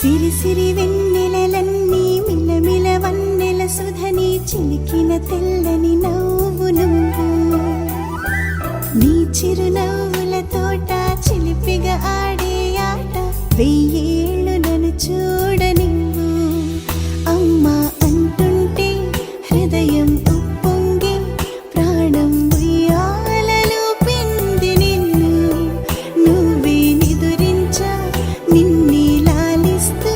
సిరి సిరి వెన్నెలలన్నీ మిలమిల వన్నెల సుధని చిలికిన తెల్లని నవ్వు నువ్వు నీ చిరునవ్వుల తోట చిలిపిగా ఆడే ఆట వెయ్యేళ్ళు నన్ను చూడనివ్వు అమ్మా అంటుంటే హృదయం ఉప్పొంగి ప్రాణం ఉయ్యాలలో పింది నిన్ను నువ్వే నిదురించా నిన్నే లాలిస్తూ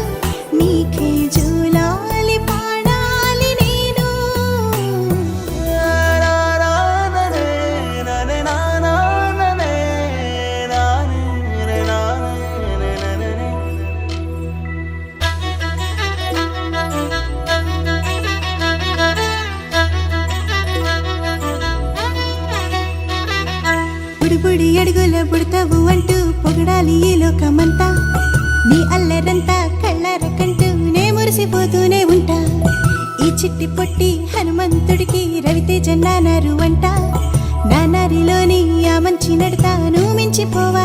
నీకే జోలాలి పాడాలి నేను బుడిబుడి అడుగుల పుడతావు అంటూ పొగడాలి ఈ లోకమంతా నీ అల్లరంతా కళ్ళారకంటూనే మురిసిపోతూనే ఉంటా ఈ చిట్టి పొట్టి హనుమంతుడికి రవితేజ నానారు అంట నానారిలోని ఆ మంచి నడతాను మించిపోవా